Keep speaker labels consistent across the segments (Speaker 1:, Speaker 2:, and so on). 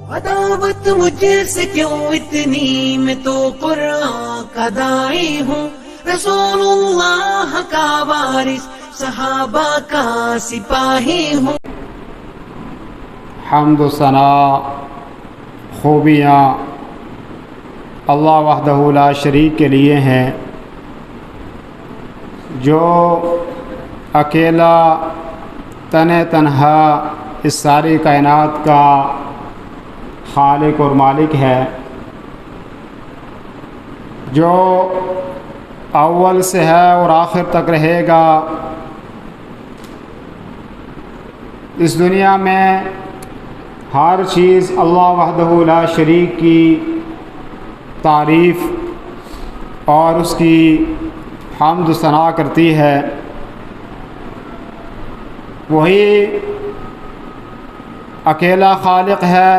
Speaker 1: عداوت مجھ سے کیوں اتنی، میں تو قرآن کا داعی ہوں، رسول اللہ کا وارث، صحابہ کا سپاہی ہوں۔
Speaker 2: حمد و ثنا، خوبیاں اللہ وحدہ لا شریک کے لیے ہیں، جو اکیلا تنہا اس ساری کائنات کا خالق اور مالک ہے، جو اول سے ہے اور آخر تک رہے گا۔ اس دنیا میں ہر چیز اللہ وحدہ لا شریک کی تعریف اور اس کی حمد و ثنا کرتی ہے۔ وہی اکیلا خالق ہے،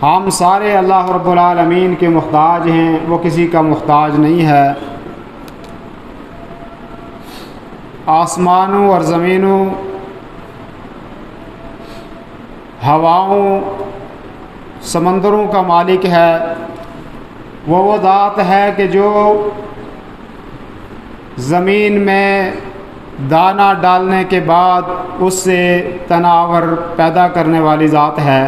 Speaker 2: ہم سارے اللہ رب العالمین کے محتاج ہیں، وہ کسی کا محتاج نہیں ہے۔ آسمانوں اور زمینوں، ہواؤں، سمندروں کا مالک ہے۔ وہ ذات ہے کہ جو زمین میں دانہ ڈالنے کے بعد اس سے تناور پیدا کرنے والی ذات ہے۔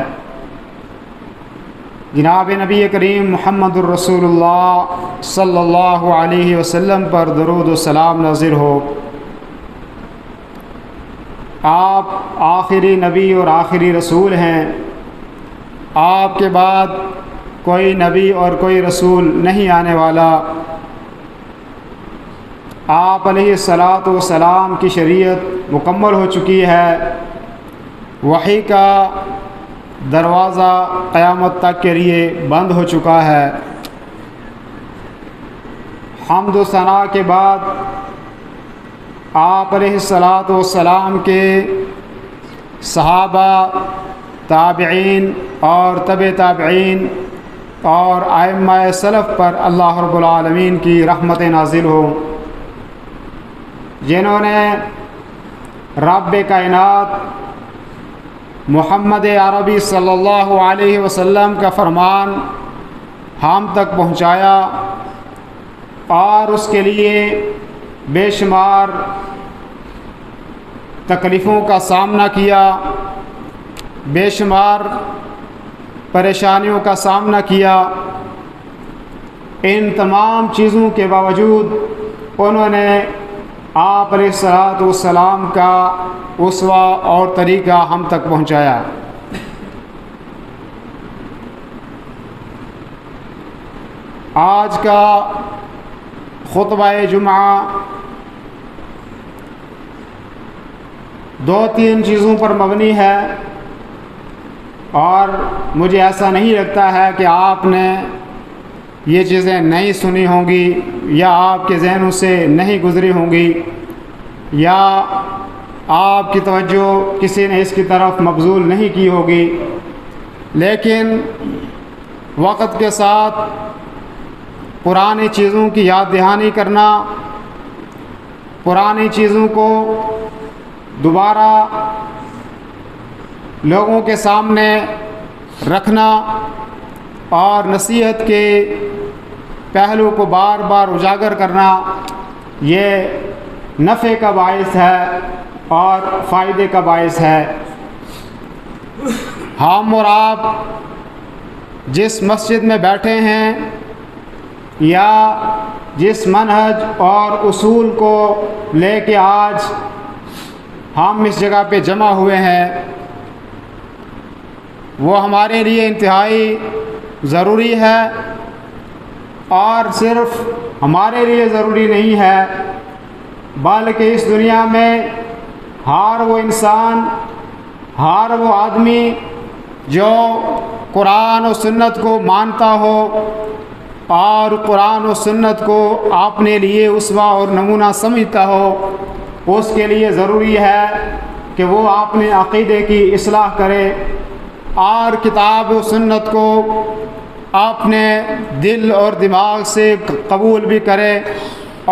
Speaker 2: جناب نبی کریم محمد الرسول اللہ صلی اللہ علیہ وسلم پر درود و سلام نازل ہو۔ آپ آخری نبی اور آخری رسول ہیں، آپ کے بعد کوئی نبی اور کوئی رسول نہیں آنے والا۔ آپ علیہ الصلاۃ والسلام کی شریعت مکمل ہو چکی ہے، وحی کا دروازہ قیامت تک کے لیے بند ہو چکا ہے۔ حمد و ثنا کے بعد آپ علیہ الصلاۃ والسلام کے صحابہ، تابعین اور تبع تابعین اور ائمہ سلف پر اللہ رب العالمین کی رحمت نازل ہو، جنہوں نے رب کائنات محمد عربی صلی اللہ علیہ وسلم کا فرمان ہم تک پہنچایا اور اس کے لیے بے شمار تکلیفوں کا سامنا کیا، بے شمار پریشانیوں کا سامنا کیا۔ ان تمام چیزوں کے باوجود انہوں نے آپ علیہ الصلاۃ والسلام کا اسوہ اور طریقہ ہم تک پہنچایا۔ آج کا خطبہ جمعہ 2-3 چیزوں پر مبنی ہے، اور مجھے ایسا نہیں لگتا ہے کہ آپ نے یہ چیزیں نہیں سنی ہوں گی یا آپ کے ذہنوں سے نہیں گزری ہوں گی، یا آپ کی توجہ کسی نے اس کی طرف مبذول نہیں کی ہوگی، لیکن وقت کے ساتھ پرانی چیزوں کی یاد دہانی کرنا، پرانی چیزوں کو دوبارہ لوگوں کے سامنے رکھنا اور نصیحت کے پہلو کو بار بار اجاگر کرنا، یہ نفع کا باعث ہے اور فائدے کا باعث ہے۔ ہم اور آپ جس مسجد میں بیٹھے ہیں یا جس منہج اور اصول کو لے کے آج ہم اس جگہ پہ جمع ہوئے ہیں، وہ ہمارے لیے انتہائی ضروری ہے، اور صرف ہمارے لیے ضروری نہیں ہے بلکہ اس دنیا میں ہر وہ انسان، ہر وہ آدمی جو قرآن و سنت کو مانتا ہو اور قرآن و سنت کو اپنے لیے اسوہ اور نمونہ سمجھتا ہو، اس کے لیے ضروری ہے کہ وہ اپنے عقیدے کی اصلاح کرے اور کتاب و سنت کو اپنے دل اور دماغ سے قبول بھی کرے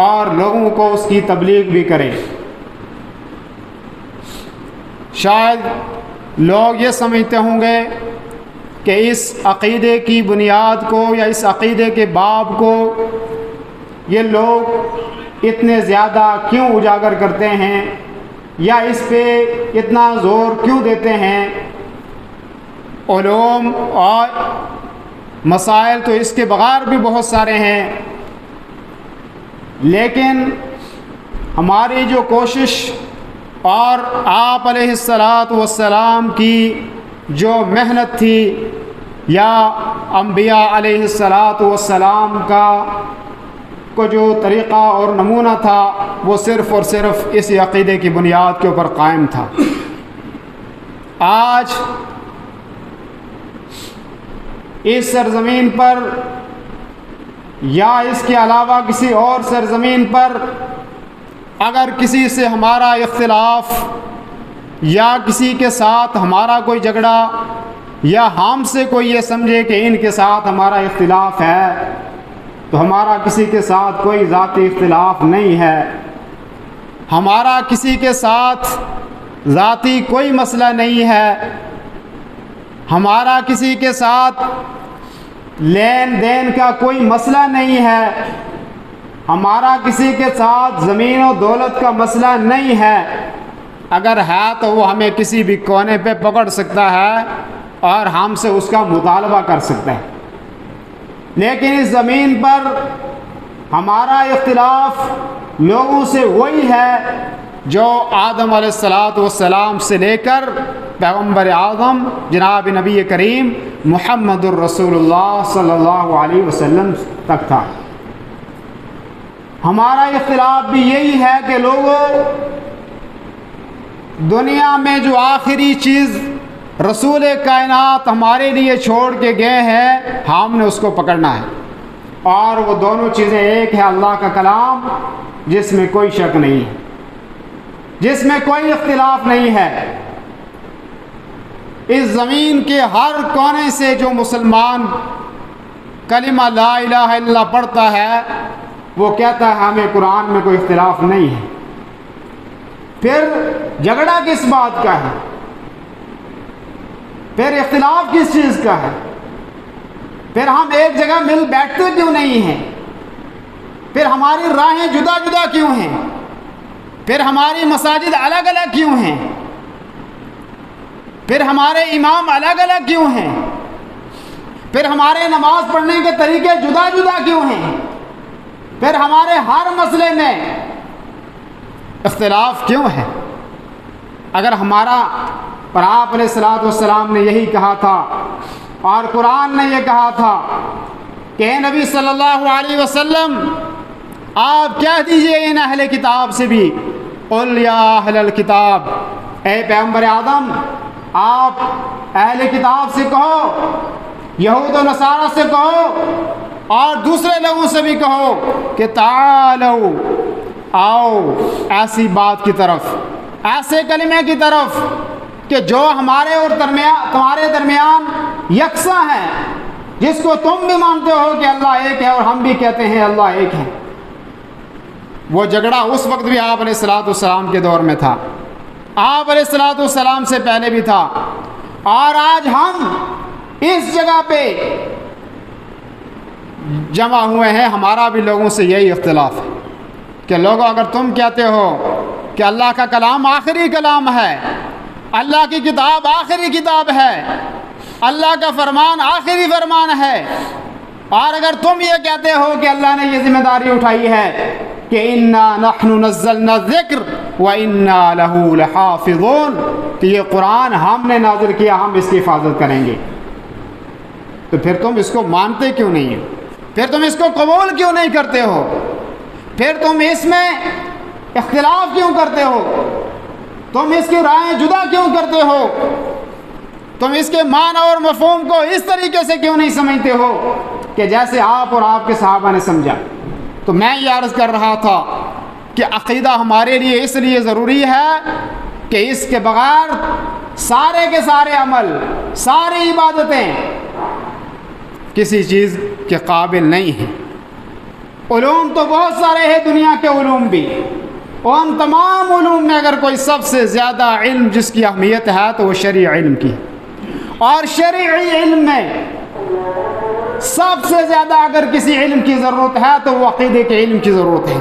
Speaker 2: اور لوگوں کو اس کی تبلیغ بھی کرے۔ شاید لوگ یہ سمجھتے ہوں گے کہ اس عقیدے کی بنیاد کو یا اس عقیدے کے باب کو یہ لوگ اتنے زیادہ کیوں اجاگر کرتے ہیں یا اس پہ اتنا زور کیوں دیتے ہیں؟ علوم اور مسائل تو اس کے بغیر بھی بہت سارے ہیں، لیکن ہماری جو کوشش اور آپ علیہ الصلاۃ والسلام کی جو محنت تھی یا انبیاء علیہ الصلاۃ والسلام کو جو طریقہ اور نمونہ تھا وہ صرف اور صرف اس عقیدے کی بنیاد کے اوپر قائم تھا۔ آج اس سرزمین پر یا اس کے علاوہ کسی اور سرزمین پر اگر کسی سے ہمارا اختلاف یا کسی کے ساتھ ہمارا کوئی جھگڑا یا ہم سے کوئی یہ سمجھے کہ ان کے ساتھ ہمارا اختلاف ہے، تو ہمارا کسی کے ساتھ کوئی ذاتی اختلاف نہیں ہے، ہمارا کسی کے ساتھ ذاتی کوئی مسئلہ نہیں ہے، ہمارا کسی کے ساتھ لین دین کا کوئی مسئلہ نہیں ہے، ہمارا کسی کے ساتھ زمین و دولت کا مسئلہ نہیں ہے۔ اگر ہے تو وہ ہمیں کسی بھی کونے پہ پکڑ سکتا ہے اور ہم سے اس کا مطالبہ کر سکتا ہے، لیکن اس زمین پر ہمارا اختلاف لوگوں سے وہی ہے جو آدم علیہ الصلاۃ والسلام سے لے کر پیغمبر اعظم جناب نبی کریم محمد الرسول اللہ صلی اللہ علیہ وسلم تک تھا۔ ہمارا اختلاف بھی یہی ہے کہ لوگوں، دنیا میں جو آخری چیز رسول کائنات ہمارے لیے چھوڑ کے گئے ہیں ہم نے اس کو پکڑنا ہے، اور وہ دونوں چیزیں ایک ہے اللہ کا کلام جس میں کوئی شک نہیں ہے، جس میں کوئی اختلاف نہیں ہے۔ اس زمین کے ہر کونے سے جو مسلمان کلمہ لا الہ الا اللہ پڑھتا ہے وہ کہتا ہے ہمیں قرآن میں کوئی اختلاف نہیں ہے۔ پھر جھگڑا کس بات کا ہے؟ پھر اختلاف کس چیز کا ہے؟ پھر ہم ایک جگہ مل بیٹھتے کیوں نہیں ہیں؟ پھر ہماری راہیں جدا جدا کیوں ہیں؟ پھر ہماری مساجد الگ الگ کیوں ہیں؟ پھر ہمارے امام الگ الگ کیوں ہیں؟ پھر ہمارے نماز پڑھنے کے طریقے جدا جدا کیوں ہیں؟ پھر ہمارے ہر مسئلے میں اختلاف کیوں ہے؟ اگر ہمارا اور آپ علیہ الصلاۃ والسلام نے یہی کہا تھا اور قرآن نے یہ کہا تھا کہ اے نبی صلی اللہ علیہ وسلم آپ کہہ دیجئے ان اہل کتاب سے بھی، قل یا اہل الکتاب، اے پیغمبر اعظم آپ اہل کتاب سے کہو، یہود و نصارہ سے کہو اور دوسرے لوگوں سے بھی کہو کہ تعالوا، آؤ ایسی بات کی طرف، ایسے کلمے کی طرف کہ جو ہمارے اور تمہارے درمیان یکساں ہے، جس کو تم بھی مانتے ہو کہ اللہ ایک ہے اور ہم بھی کہتے ہیں اللہ ایک ہے۔ وہ جھگڑا اس وقت بھی آپ علیہ الصلاۃ والسلام کے دور میں تھا، آپ علیہ الصلاۃ والسلام سے پہلے بھی تھا، اور آج ہم اس جگہ پہ جمع ہوئے ہیں، ہمارا بھی لوگوں سے یہی اختلاف ہے کہ لوگوں اگر تم کہتے ہو کہ اللہ کا کلام آخری کلام ہے، اللہ کی کتاب آخری کتاب ہے، اللہ کا فرمان آخری فرمان ہے، اور اگر تم یہ کہتے ہو کہ اللہ نے یہ ذمہ داری اٹھائی ہے کہ انا نحن نزلنا الذکر وانا لہ لحافظون، کہ یہ قرآن ہم نے نازل کیا، ہم اس کی حفاظت کریں گے، تو پھر تم اس کو مانتے کیوں نہیں ہو؟ پھر تم اس کو قبول کیوں نہیں کرتے ہو؟ پھر تم اس میں اختلاف کیوں کرتے ہو؟ تم اس کی رائیں جدا کیوں کرتے ہو؟ تم اس کے معنی اور مفہوم کو اس طریقے سے کیوں نہیں سمجھتے ہو کہ جیسے آپ اور آپ کے صحابہ نے سمجھا؟ تو میں یہ عرض کر رہا تھا کہ عقیدہ ہمارے لیے اس لیے ضروری ہے کہ اس کے بغیر سارے کے سارے عمل، ساری عبادتیں کسی چیز کے قابل نہیں ہیں۔ علوم تو بہت سارے ہیں، دنیا کے علوم بھی، اور ان تمام علوم میں اگر کوئی سب سے زیادہ علم جس کی اہمیت ہے تو وہ شرعی علم کی، اور شرعی علم میں سب سے زیادہ اگر کسی علم کی ضرورت ہے تو وہ عقیدے کے علم کی ضرورت ہے.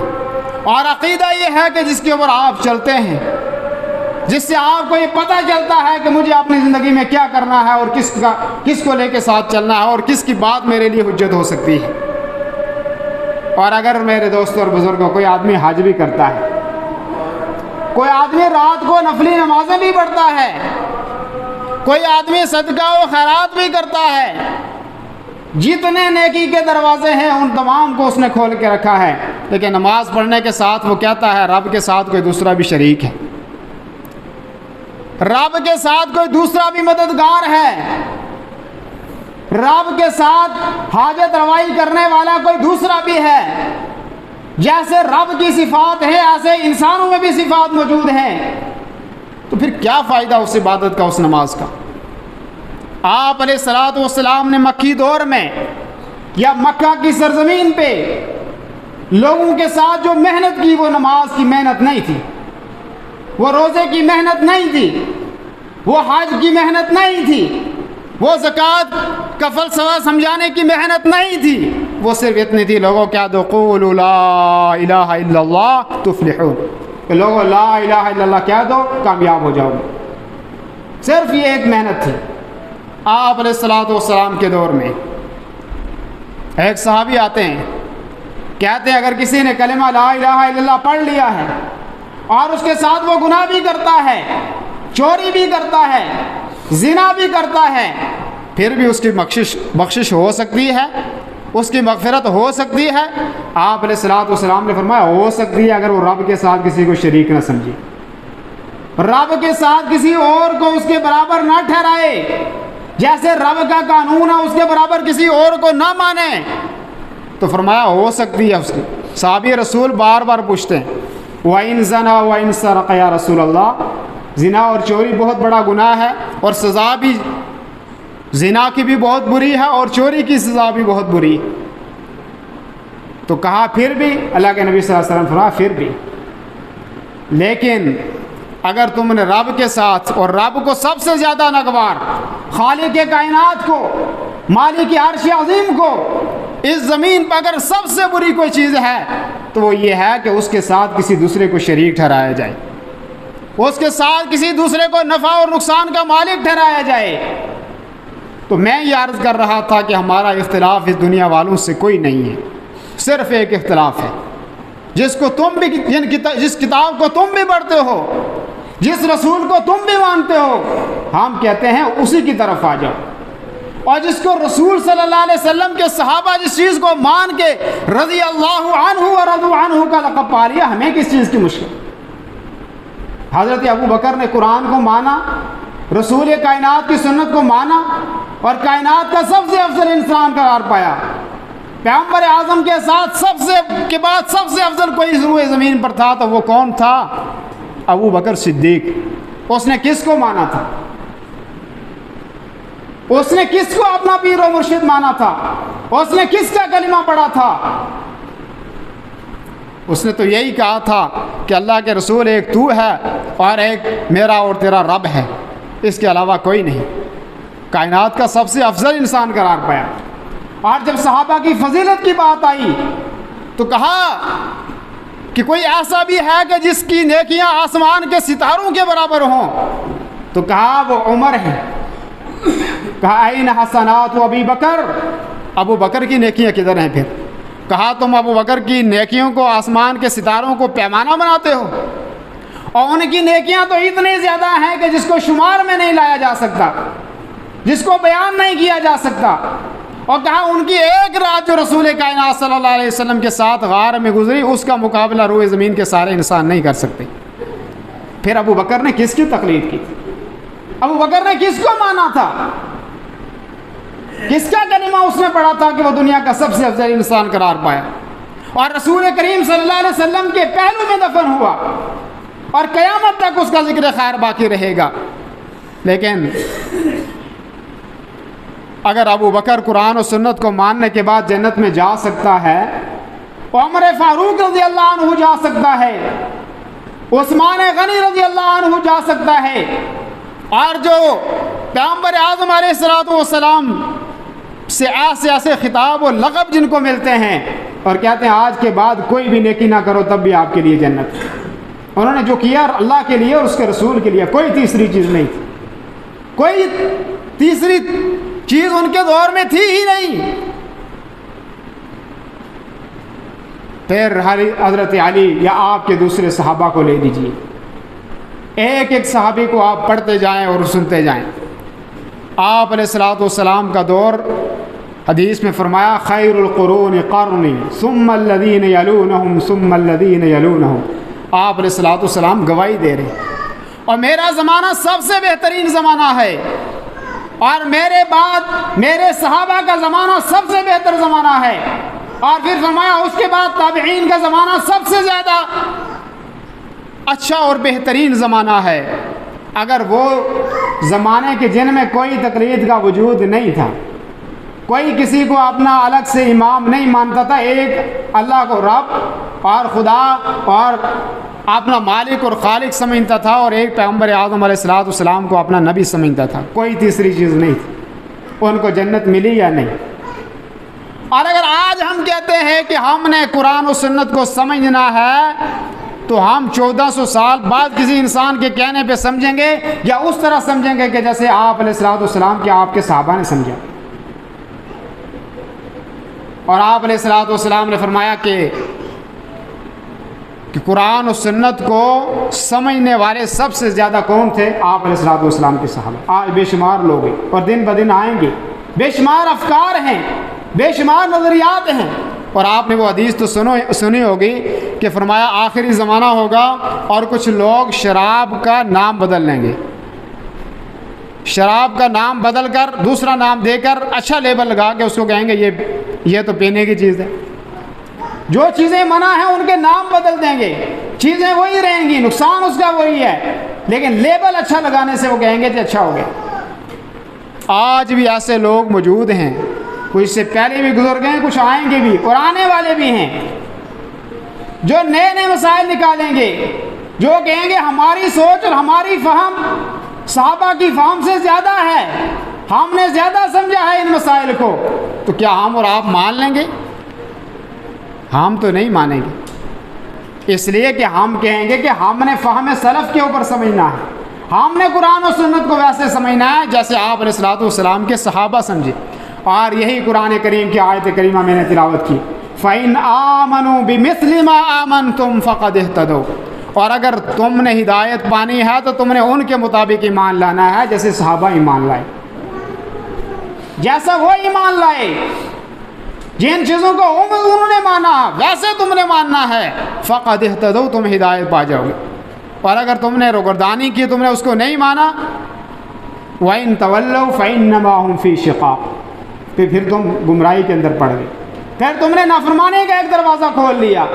Speaker 2: اور عقیدہ یہ ہے کہ جس کے اوپر آپ چلتے ہیں، جس سے آپ کو یہ پتہ چلتا ہے کہ مجھے اپنی زندگی میں کیا کرنا ہے اور کس کو لے کے ساتھ چلنا ہے اور کس کی بات میرے لیے حجت ہو سکتی ہے. اور اگر میرے دوستوں اور بزرگوں کوئی آدمی حج بھی کرتا ہے، کوئی آدمی رات کو نفلی نمازیں بھی پڑھتا ہے، کوئی آدمی صدقہ و خیرات بھی کرتا ہے، جتنے نیکی کے دروازے ہیں ان تمام کو اس نے کھول کے رکھا ہے، لیکن نماز پڑھنے کے ساتھ وہ کہتا ہے رب کے ساتھ کوئی دوسرا بھی شریک ہے، رب کے ساتھ کوئی دوسرا بھی مددگار ہے، رب کے ساتھ حاجت روائی کرنے والا کوئی دوسرا بھی ہے. جیسے رب کی صفات ہیں ایسے انسانوں میں بھی صفات موجود ہیں. تو پھر کیا فائدہ اس عبادت کا، اس نماز کا؟ آپ علیہ الصلوۃ والسلام نے مکی دور میں یا مکہ کی سرزمین پہ لوگوں کے ساتھ جو محنت کی وہ نماز کی محنت نہیں تھی، وہ روزے کی محنت نہیں تھی، وہ حج کی محنت نہیں تھی، وہ زکوٰۃ کا فلسفہ سمجھانے کی محنت نہیں تھی. وہ صرف اتنی تھی لوگوں کیا دو قولوا لا الہ الا اللہ تفلحون، کہ لوگوں لا الہ الا اللہ کہہ دو کامیاب ہو جاؤ گے. صرف یہ ایک محنت تھی. آپ علیہ الصلوۃ والسلام کے دور میں ایک صحابی آتے ہیں، کہتے ہیں اگر کسی نے کلمہ لا الہ الا اللہ پڑھ لیا ہے اور اس کے ساتھ وہ گناہ بھی کرتا ہے، چوری بھی کرتا ہے، زنا بھی کرتا ہے، پھر بھی اس کی بخشش ہو سکتی ہے، اس کی مغفرت ہو سکتی ہے. آپ علیہ الصلوۃ والسلام نے فرمایا ہو سکتی ہے اگر وہ رب کے ساتھ کسی کو شریک نہ سمجھے، رب کے ساتھ کسی اور کو اس کے برابر نہ ٹھہرائے، جیسے رب کا قانون ہے اس کے برابر کسی اور کو نہ مانے. تو فرمایا ہو سکتی ہے اس کی. صحابی رسول بار بار پوچھتے ہیں وَإِن زَنَا وَإِن سَرَقَ یا رسول اللہ، زنا اور چوری بہت بڑا گناہ ہے اور سزا بھی زنا کی بھی بہت بری ہے اور چوری کی سزا بھی بہت بری. تو کہا پھر بھی، اللہ کے نبی صلی اللہ علیہ وسلم فرمایا پھر بھی، لیکن اگر تم نے رب کے ساتھ اور رب کو سب سے زیادہ ناگوار، خالق کائنات کو، مالک عرش عظیم کو، اس زمین پر اگر سب سے بری کوئی چیز ہے تو وہ یہ ہے کہ اس کے ساتھ کسی دوسرے کو شریک ٹھہرایا جائے، اس کے ساتھ کسی دوسرے کو نفع اور نقصان کا مالک ٹھہرایا جائے. تو میں یہ عرض کر رہا تھا کہ ہمارا اختلاف اس دنیا والوں سے کوئی نہیں ہے، صرف ایک اختلاف ہے، جس کتاب کو تم بھی پڑھتے ہو، جس رسول کو تم بھی مانتے ہو، ہم کہتے ہیں اسی کی طرف آ جاؤ. اور جس کو رسول صلی اللہ علیہ وسلم کے صحابہ جس چیز کو مان کے رضی اللہ عنہ و رضوا عنہ کا لقب پا لیا، ہمیں کس چیز کی مشکل؟ حضرت ابو بکر نے قرآن کو مانا، رسول کائنات کی سنت کو مانا اور کائنات کا سب سے افضل انسان قرار پایا. پیغمبر اعظم کے ساتھ کے بعد سب سے افضل کوئی روئے زمین پر تھا تو وہ کون تھا؟ ابو بکر صدیق. اس نے کس کو مانا تھا؟ اس نے کس کو اپنا پیر و مرشد مانا تھا؟ اس نے کس کا کلمہ پڑھا تھا؟ اس نے تو یہی کہا تھا کہ اللہ کے رسول ایک تو ہے اور ایک میرا اور تیرا رب ہے، اس کے علاوہ کوئی نہیں. کائنات کا سب سے افضل انسان قرار پایا. اور جب صحابہ کی فضیلت کی بات آئی تو کہا کہ کوئی ایسا بھی ہے کہ جس کی نیکیاں آسمان کے ستاروں کے برابر ہوں؟ تو کہا وہ عمر ہے. کہا این حسنات ابی بکر، ابو بکر کی نیکیاں کدھر ہیں؟ پھر کہا تم ابو بکر کی نیکیوں کو آسمان کے ستاروں کو پیمانہ بناتے ہو، اور ان کی نیکیاں تو اتنی زیادہ ہیں کہ جس کو شمار میں نہیں لایا جا سکتا، جس کو بیان نہیں کیا جا سکتا. اور کہا ان کی ایک رات جو رسول کائنات صلی اللہ علیہ وسلم کے ساتھ غار میں گزری اس کا مقابلہ روئے زمین کے سارے انسان نہیں کر سکتے. پھر ابو بکر نے کس کی تقلید کی؟ ابو بکر نے کس کو مانا تھا؟ کس کا کلمہ اس نے پڑھا تھا کہ وہ دنیا کا سب سے افضل انسان قرار پایا اور رسول کریم صلی اللہ علیہ وسلم کے پہلو میں دفن ہوا اور قیامت تک اس کا ذکر خیر باقی رہے گا. لیکن اگر ابو بکر قرآن و سنت کو ماننے کے بعد جنت میں جا سکتا ہے، عمر فاروق رضی اللہ عنہ جا سکتا ہے، عثمان غنی رضی اللہ عنہ جا سکتا ہے، اور جو پیغمبر اعظم علیہ الصلوۃ والسلام سے ایسے خطاب و لقب جن کو ملتے ہیں اور کہتے ہیں آج کے بعد کوئی بھی نیکی نہ کرو تب بھی آپ کے لیے جنت. انہوں نے جو کیا اللہ کے لیے اور اس کے رسول کے لیے، کوئی تیسری چیز نہیں تھی، کوئی تیسری چیز ان کے دور میں تھی ہی نہیں. پھر حضرت علی یا آپ کے دوسرے صحابہ کو لے لیجیے، ایک ایک صحابی کو آپ پڑھتے جائیں اور سنتے جائیں. آپ علیہ الصلوۃ والسلام کا دور حدیث میں فرمایا خیر القرون قرنی ثم الذین یلونہم ثم الذین یلونہم. آپ علیہ الصلوۃ والسلام گواہی دے رہے ہیں اور میرا زمانہ سب سے بہترین زمانہ ہے، اور میرے بعد میرے صحابہ کا زمانہ سب سے بہتر زمانہ ہے، اور پھر فرمایا اس کے بعد تابعین کا زمانہ سب سے زیادہ اچھا اور بہترین زمانہ ہے. اگر وہ زمانے کے جن میں کوئی تقلید کا وجود نہیں تھا، کوئی کسی کو اپنا الگ سے امام نہیں مانتا تھا، ایک اللہ کو رب اور خدا اور اپنا مالک اور خالق سمجھتا تھا، اور ایک پیغمبر اعظم علیہ الصلوۃ والسلام کو اپنا نبی سمجھتا تھا، کوئی تیسری چیز نہیں تھی. ان کو جنت ملی یا نہیں؟ اور اگر آج ہم کہتے ہیں کہ ہم نے قرآن و سنت کو سمجھنا ہے تو ہم 1400 سال بعد کسی انسان کے کہنے پہ سمجھیں گے یا اس طرح سمجھیں گے کہ جیسے آپ علیہ الصلوۃ والسلام کے آپ کے صحابہ نے سمجھا. اور آپ علیہ الصلوۃ والسلام نے فرمایا کہ قرآن و سنت کو سمجھنے والے سب سے زیادہ کون تھے؟ آپ علیہ الصلوۃ والسلام کے صحابہ. آج بے شمار لوگ ہیں اور دن بدن آئیں گے، بے شمار افکار ہیں، بے شمار نظریات ہیں. اور آپ نے وہ حدیث تو سنی ہوگی کہ فرمایا آخری زمانہ ہوگا اور کچھ لوگ شراب کا نام بدل لیں گے، شراب کا نام بدل کر دوسرا نام دے کر اچھا لیبل لگا کے اس کو کہیں گے یہ تو پینے کی چیز ہے. جو چیزیں منع ہیں ان کے نام بدل دیں گے، چیزیں وہی رہیں گی، نقصان اس کا وہی ہے، لیکن لیبل اچھا لگانے سے وہ کہیں گے کہ اچھا ہو گیا. آج بھی ایسے لوگ موجود ہیں، کچھ سے پہلے بھی گزر گئے، کچھ آئیں گے بھی اور آنے والے بھی ہیں، جو نئے نئے مسائل نکالیں گے، جو کہیں گے ہماری سوچ اور ہماری فہم صحابہ کی فہم سے زیادہ ہے، ہم نے زیادہ سمجھا ہے ان مسائل کو. تو کیا ہم اور آپ مان لیں گے؟ ہم تو نہیں مانیں گے، اس لیے کہ ہم کہیں گے کہ ہم نے فہم سلف کے اوپر سمجھنا ہے، ہم نے قرآن و سنت کو ویسے سمجھنا ہے جیسے آپ علیہ الصلوۃ والسلام کے صحابہ سمجھے. اور یہی قرآن کریم کی آیت کریمہ میں نے تلاوت کی، فَإِنْ آمَنُوا بِمِثْلِ مَا آمَنْتُمْ فَقَدِ اهْتَدَوْا. اور اگر تم نے ہدایت پانی ہے تو تم نے ان کے مطابق ایمان لانا ہے جیسے صحابہ ایمان لائے، جیسا وہ ایمان لائے، جن چیزوں کو انہوں نے مانا ویسے تم نے ماننا ہے. فَقَدِ اهْتَدَوْا، تم ہدایت پا جاؤ گے. اور اگر تم نے روگردانی کی، تم نے اس کو نہیں مانا، وَإِن تَوَلَّوْا فَإِنَّمَا هُمْ فِي شِقَاقٍ، پھر تم گمراہی کے اندر پڑ گئے، پھر تم نے نافرمانی کا ایک دروازہ کھول لیا.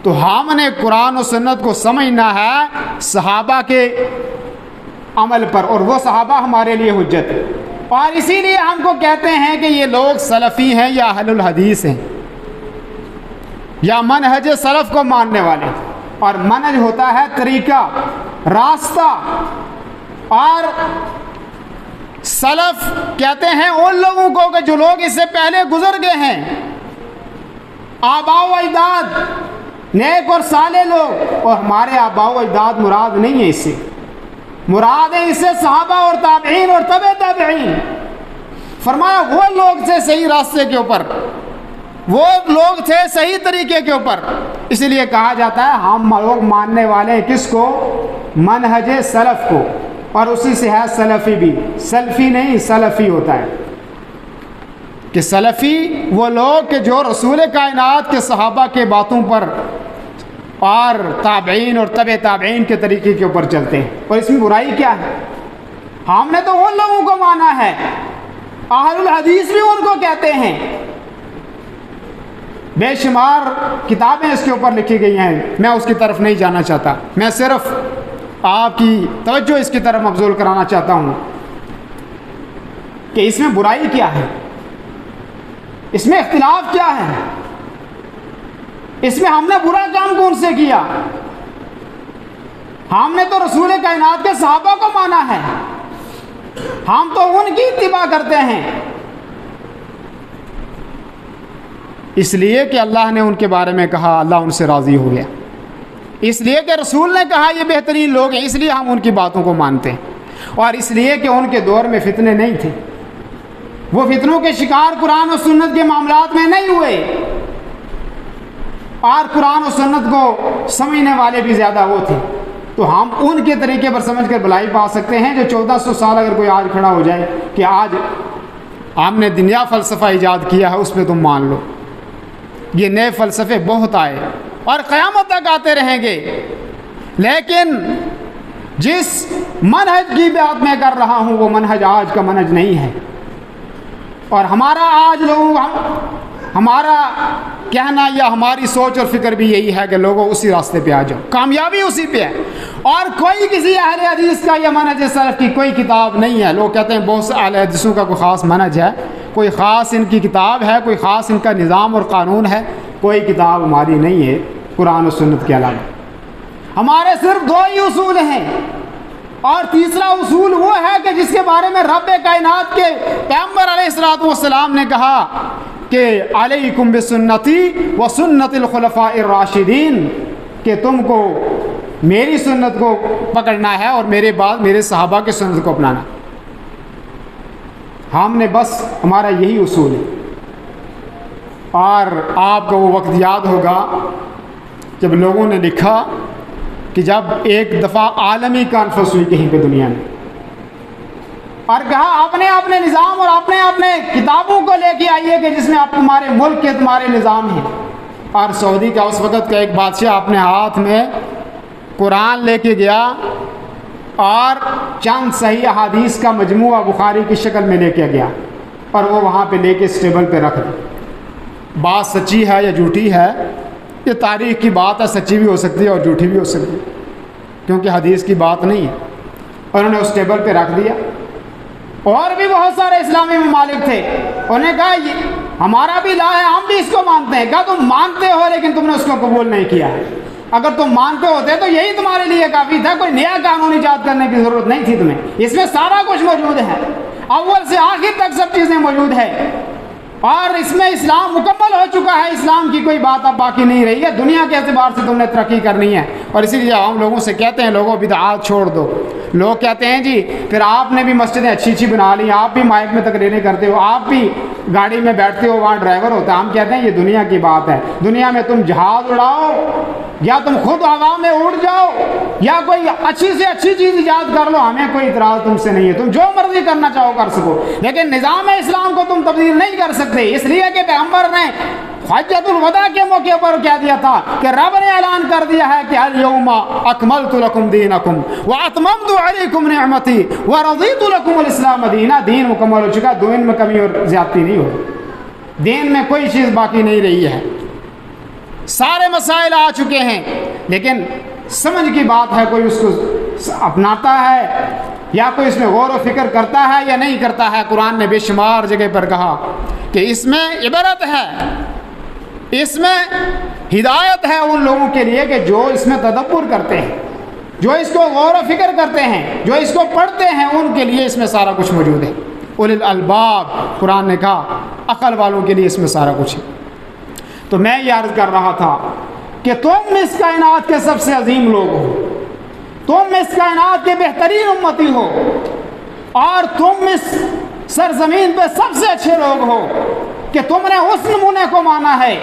Speaker 2: تو ہم نے قرآن و سنت کو سمجھنا ہے صحابہ کے عمل پر، اور وہ صحابہ ہمارے لیے حجت ہے. اور اسی لیے ہم کو کہتے ہیں کہ یہ لوگ سلفی ہیں یا اہل الحدیث ہیں یا منہج سلف کو ماننے والے. اور منہج ہوتا ہے طریقہ، راستہ، اور سلف کہتے ہیں ان لوگوں کو کہ جو لوگ اس سے پہلے گزر گئے ہیں، آباء و اجداد، نیک اور صالح لوگ. اور ہمارے آباء و اجداد مراد نہیں ہے، اس سے مراد ہے اس سے صحابہ اور تابعین اور تبع تابعین. فرمایا وہ لوگ تھے صحیح راستے کے اوپر، وہ لوگ تھے صحیح طریقے کے اوپر. اسی لیے کہا جاتا ہے ہم لوگ ماننے والے ہیں کس کو؟ منہج سلف کو. اور اسی سے ہے سلفی بھی، سلفی نہیں سلفی ہوتا ہے. کہ سلفی وہ لوگ کہ جو رسول کائنات کے صحابہ کے باتوں پر اور تابعین اور تبع تابعین کے طریقے کے اوپر چلتے ہیں. اور اس میں برائی کیا ہے؟ ہم نے تو ان لوگوں کو مانا ہے، اہل الحدیث بھی ان کو کہتے ہیں. بے شمار کتابیں اس کے اوپر لکھی گئی ہیں، میں اس کی طرف نہیں جانا چاہتا، میں صرف آپ کی توجہ اس کی طرف مبذول کرانا چاہتا ہوں کہ اس میں برائی کیا ہے، اس میں اختلاف کیا ہے، اس میں ہم نے برا کام کون سے کیا؟ ہم نے تو رسول کائنات کے صحابہ کو مانا ہے، ہم تو ان کی اتباع کرتے ہیں، اس لیے کہ اللہ نے ان کے بارے میں کہا، اللہ ان سے راضی ہو گیا، اس لیے کہ رسول نے کہا یہ بہترین لوگ ہیں، اس لیے ہم ان کی باتوں کو مانتے ہیں، اور اس لیے کہ ان کے دور میں فتنے نہیں تھے، وہ فتنوں کے شکار قرآن و سنت کے معاملات میں نہیں ہوئے، اور قرآن و سنت کو سمجھنے والے بھی زیادہ وہ تھے، تو ہم ان کے طریقے پر سمجھ کر بھلائی پا سکتے ہیں۔ جو 1400 سال اگر کوئی آج کھڑا ہو جائے کہ آج ہم نے دنیا فلسفہ ایجاد کیا ہے، اس پہ تم مان لو، یہ نئے فلسفے بہت آئے اور قیامت تک آتے رہیں گے، لیکن جس منہج کی بات میں کر رہا ہوں وہ منہج آج کا منہج نہیں ہے، اور ہمارا آج ہمارا کہنا یا ہماری سوچ اور فکر بھی یہی ہے کہ لوگوں اسی راستے پہ آ جاؤ، کامیابی اسی پہ ہے، اور کوئی کسی اہل حدیث کا یا منہج سلف کی کوئی کتاب نہیں ہے۔ لوگ کہتے ہیں بہت سے اہل حدیثوں کا کوئی خاص منہج ہے، کوئی خاص ان کی کتاب ہے، کوئی خاص ان کا نظام اور قانون ہے، کوئی کتاب ہماری نہیں ہے قرآن و سنت کے علاوہ۔ ہمارے صرف 2 ہی اصول ہیں، اور تیسرا اصول وہ ہے کہ جس کے بارے میں رب کائنات کے پیغمبر علیہ الصلوۃ والسلام نے کہا کہ علیکم بسنتی و سنت الخلفاء الراشدین، کہ تم کو میری سنت کو پکڑنا ہے اور میرے بعد میرے صحابہ کے سنت کو اپنانا۔ ہم نے بس ہمارا یہی اصول ہے، اور آپ کو وہ وقت یاد ہوگا جب لوگوں نے لکھا کہ جب ایک دفعہ عالمی کانفرنس ہوئی کہیں پہ دنیا میں، اور کہا اپنے اپنے نظام اور اپنے اپنے کتابوں کو لے کے آئیے کہ جس میں آپ تمہارے ملک کے تمہارے نظام ہیں، اور سعودی کا اس وقت کا ایک بادشاہ اپنے ہاتھ میں قرآن لے کے گیا اور چند صحیح احادیث کا مجموعہ بخاری کی شکل میں لے کے گیا، اور وہ وہاں پہ لے کے اس ٹیبل پہ رکھ دی۔ بات سچی ہے یا جھوٹی ہے، یہ تاریخ کی بات ہے، سچی بھی ہو سکتی ہے اور جھوٹی بھی ہو سکتی ہے، کیونکہ حدیث کی بات نہیں ہے، اور انہوں نے اس ٹیبل پہ رکھ دیا۔ اور بھی بہت سارے اسلامی ممالک تھے، انہوں نے کہا یہ ہمارا بھی لا ہے، ہم بھی اس کو مانتے ہیں۔ کہا تم مانتے ہو لیکن تم نے اس کو قبول نہیں کیا ہے، اگر تم مانتے ہوتے تو یہی تمہارے لیے کافی تھا، کوئی نیا قانون ایجاد کرنے کی ضرورت نہیں تھی تمہیں، اس میں سارا کچھ موجود ہے، اول سے آخر تک سب چیزیں موجود ہے، اور اس میں اسلام مکمل ہو چکا ہے، اسلام کی کوئی بات اب باقی نہیں رہی ہے، دنیا کے اعتبار سے تم نے ترقی کرنی ہے۔ اور اسی لیے عام لوگوں سے کہتے ہیں لوگوں بدعات چھوڑ دو، لوگ کہتے ہیں جی پھر آپ نے بھی مسجدیں اچھی اچھی بنا لی، آپ بھی مائک میں تقریریں کرتے ہو، آپ بھی گاڑی میں بیٹھتے ہو، وہاں ڈرائیور ہوتا ہے، ہم کہتے ہیں یہ دنیا کی بات ہے، دنیا میں تم جہاز اڑاؤ یا تم خود ہوا میں اڑ جاؤ یا کوئی اچھی سے اچھی چیز ایجاد کر لو، ہمیں کوئی اعتراض تم سے نہیں ہے، تم جو مرضی کرنا چاہو کر سکو، لیکن نظام اسلام کو تم تبدیل نہیں کر سکتے، اس لیے کہ پیغمبر نے حجۃ الوداع کے موقع پر کیا دیا تھا کہ رب نے اعلان کر دیا ہے کہ الیوم اکملت لکم دینکم واتممت علیکم نعمتی ورضیت لکم الاسلام دینا، دین مکمل ہو چکا، دین میں کمی اور زیادتی نہیں ہو، دین میں کوئی چیز باقی نہیں رہی ہے، سارے مسائل آ چکے ہیں، لیکن سمجھ کی بات ہے، کوئی اس کو اپناتا ہے یا کوئی اس میں غور و فکر کرتا ہے یا نہیں کرتا ہے۔ قرآن نے بے شمار جگہ پر کہا کہ اس میں عبرت ہے، اس میں ہدایت ہے ان لوگوں کے لیے کہ جو اس میں تدبر کرتے ہیں، جو اس کو غور و فکر کرتے ہیں، جو اس کو پڑھتے ہیں، ان کے لیے اس میں سارا کچھ موجود ہے۔ اولی الالباب قرآن نے کہا عقل والوں کے لیے اس میں سارا کچھ ہے۔ تو میں یہ عرض کر رہا تھا کہ تم اس کائنات کے سب سے عظیم لوگ ہو، تم اس کائنات کے بہترین امتی ہو، اور تم اس سرزمین پہ سب سے اچھے لوگ ہو کہ تم نے اس نمونے کو مانا ہے،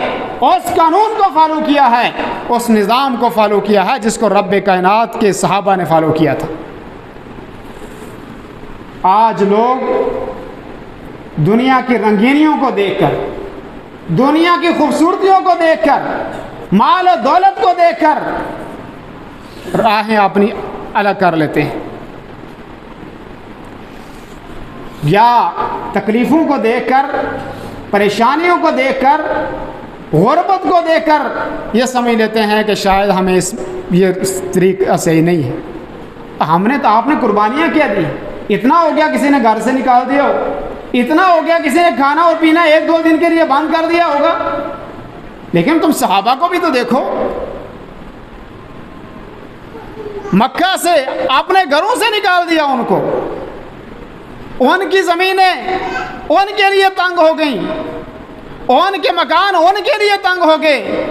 Speaker 2: اس قانون کو فالو کیا ہے، اس نظام کو فالو کیا ہے جس کو رب کائنات کے صحابہ نے فالو کیا تھا۔ آج لوگ دنیا کی رنگینیوں کو دیکھ کر، دنیا کی خوبصورتیوں کو دیکھ کر، مال و دولت کو دیکھ کر راہیں اپنی الگ کر لیتے ہیں، یا تکلیفوں کو دیکھ کر، پریشانیوں کو دیکھ کر، غربت کو دیکھ کر یہ سمجھ لیتے ہیں کہ شاید ہمیں یہ طریقہ صحیح نہیں ہے۔ ہم نے تو آپ نے قربانیاں کیا دی، اتنا ہو گیا کسی نے گھر سے نکال دیا ہو، اتنا ہو گیا کسی نے کھانا اور پینا 1-2 دن کے لیے بند کر دیا ہوگا، لیکن تم صحابہ کو بھی تو دیکھو، مکہ سے اپنے گھروں سے نکال دیا ان کو، ان کی زمینیں ان کے لیے تنگ ہو گئیں، ان کے مکان ان کے لیے تنگ ہو گئے،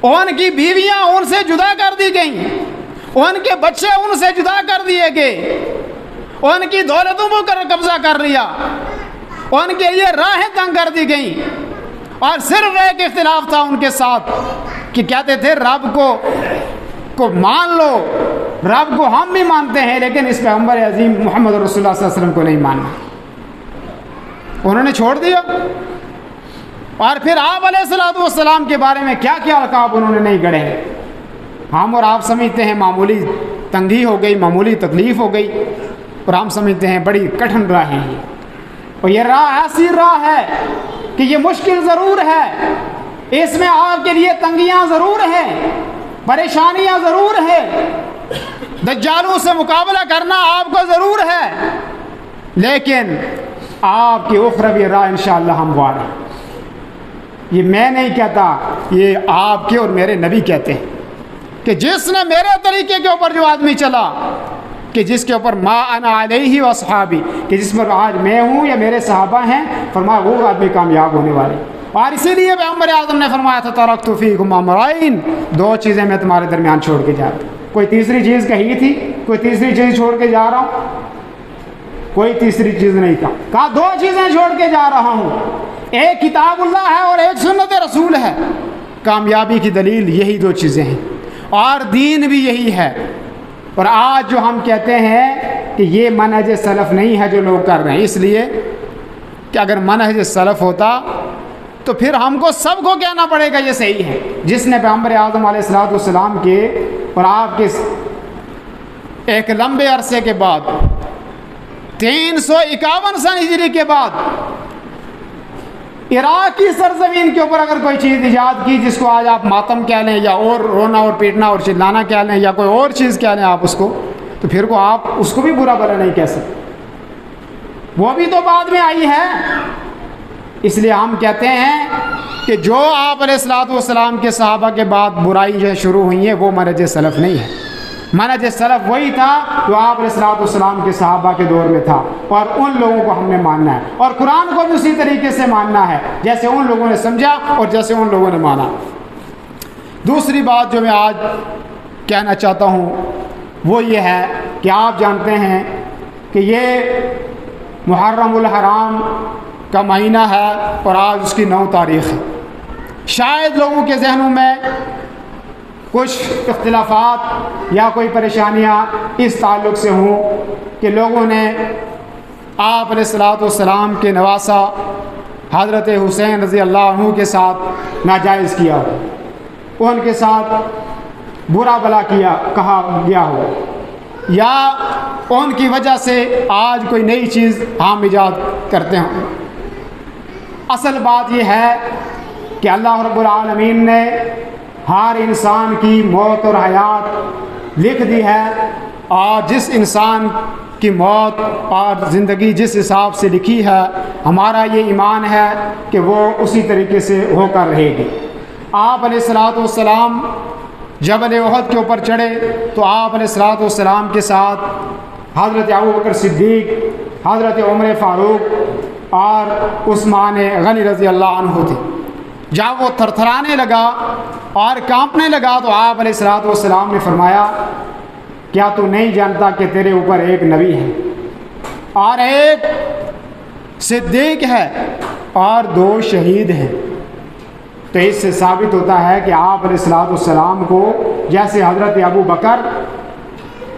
Speaker 2: ان کی بیویاں ان سے جدا کر دی گئیں، ان کے بچے ان سے جدا کر دیے گئے، ان کی دولتوں پر قبضہ کر لیا، ان کے لیے راہیں تنگ کر دی گئیں۔ اور صرف ایک اختلاف تھا ان کے ساتھ کہ کہتے تھے رب کو مان لو، رب کو ہم بھی مانتے ہیں لیکن اس پیغمبر عظیم محمد رسول اللہ صلی اللہ علیہ وسلم کو نہیں ماننا۔ انہوں نے چھوڑ دیا۔ اور پھر آپ علیہ الصلوۃ والسلام کے بارے میں کیا کیا القاب انہوں نے نہیں گڑھے ہیں۔ ہم اور آپ سمجھتے ہیں معمولی تنگی ہو گئی، معمولی تکلیف ہو گئی، اور ہم سمجھتے ہیں بڑی کٹھن راہیں ہیں، اور یہ راہ ایسی راہ ہے کہ یہ مشکل ضرور ہے، اس میں آپ کے لیے تنگیاں ضرور ہیں، پریشانیاں ضرور ہیں، دجالوں سے مقابلہ کرنا آپ کو ضرور ہے، لیکن آپ کی اخروی راہ انشاءاللہ ہموار ہے۔ یہ میں نہیں کہتا، یہ آپ کے اور میرے نبی کہتے ہیں کہ جس نے میرے طریقے کے اوپر جو آدمی چلا، کہ جس کے اوپر ما انا علیہ و اصحابی، کہ جس پر آج میں ہوں یا میرے صحابہ ہیں، فرمایا وہ آدمی کامیاب ہونے والے۔ اور اسی لیے پیغمبر اعظم نے فرمایا تھا ترکت فیکم امرین، دو چیزیں میں تمہارے درمیان چھوڑ کے جا رہا ہوں۔ کوئی تیسری چیز کہی تھی؟ کوئی تیسری چیز چھوڑ کے جا رہا ہوں؟ کوئی تیسری چیز نہیں کہا دو چیزیں چھوڑ کے جا رہا ہوں، ایک کتاب اللہ ہے اور ایک سنت رسول ہے۔ کامیابی کی دلیل یہی دو چیزیں ہیں، اور دین بھی یہی ہے۔ اور آج جو ہم کہتے ہیں کہ یہ منہج سلف نہیں ہے جو لوگ کر رہے ہیں، اس لیے کہ اگر منہج سلف ہوتا تو پھر ہم کو سب کو کہنا پڑے گا یہ صحیح ہے۔ جس نے پیغمبر اعظم علیہ الصلوۃ والسلام کے اور آپ کے ایک لمبے عرصے کے بعد 351 سن ہجری کے بعد عراق کی سرزمین کے اوپر اگر کوئی چیز ایجاد کی جس کو آج آپ ماتم کہہ لیں یا اور رونا اور پیٹنا اور چلانا کہہ لیں یا کوئی اور چیز کہہ لیں آپ اس کو، تو پھر کو آپ اس کو بھی برا بھلا نہیں کہہ سکتے، وہ بھی تو بعد میں آئی ہے۔ اس لیے ہم کہتے ہیں کہ جو آپ علیہ الصلوۃ والسلام کے صحابہ کے بعد برائی جو شروع ہوئی ہے وہ منہج سلف نہیں ہے۔ منہج سلف وہی تھا جو آپ علیہ الصلوۃ والسلام کے صحابہ کے دور میں تھا، اور ان لوگوں کو ہم نے ماننا ہے، اور قرآن کو بھی اسی طریقے سے ماننا ہے جیسے ان لوگوں نے سمجھا اور جیسے ان لوگوں نے مانا۔ دوسری بات جو میں آج کہنا چاہتا ہوں وہ یہ ہے کہ آپ جانتے ہیں کہ یہ محرم الحرام کا مہینہ ہے اور آج اس کی 9 تاریخ ہے۔ شاید لوگوں کے ذہنوں میں کچھ اختلافات یا کوئی پریشانیاں اس تعلق سے ہوں کہ لوگوں نے آپ علیہ الصلوۃ والسلام کے نواسہ حضرت حسین رضی اللہ عنہ کے ساتھ ناجائز کیا ہو، ان کے ساتھ برا بلا کہا گیا ہو، یا ان کی وجہ سے آج کوئی نئی چیز ہم ایجاد کرتے ہیں۔ اصل بات یہ ہے کہ اللہ رب العالمین نے ہر انسان کی موت اور حیات لکھ دی ہے، اور جس انسان کی موت اور زندگی جس حساب سے لکھی ہے ہمارا یہ ایمان ہے کہ وہ اسی طریقے سے ہو کر رہے گی۔ آپ علیہ الصلوۃ والسلام جبل احد کے اوپر چڑھے تو آپ علیہ الصلوۃ والسلام کے ساتھ حضرت ابوبکر صدیق، حضرت عمر فاروق اور عثمان غنی رضی اللہ عنہ تھے۔ جب وہ تھرتھرانے لگا اور کانپنے لگا تو آپ علیہ الصلوۃ والسلام نے فرمایا کیا تو نہیں جانتا کہ تیرے اوپر ایک نبی ہے اور ایک صدیق ہے اور 2 شہید ہیں؟ تو اس سے ثابت ہوتا ہے کہ آپ علیہ الصلوۃ والسلام کو جیسے حضرت ابو بکر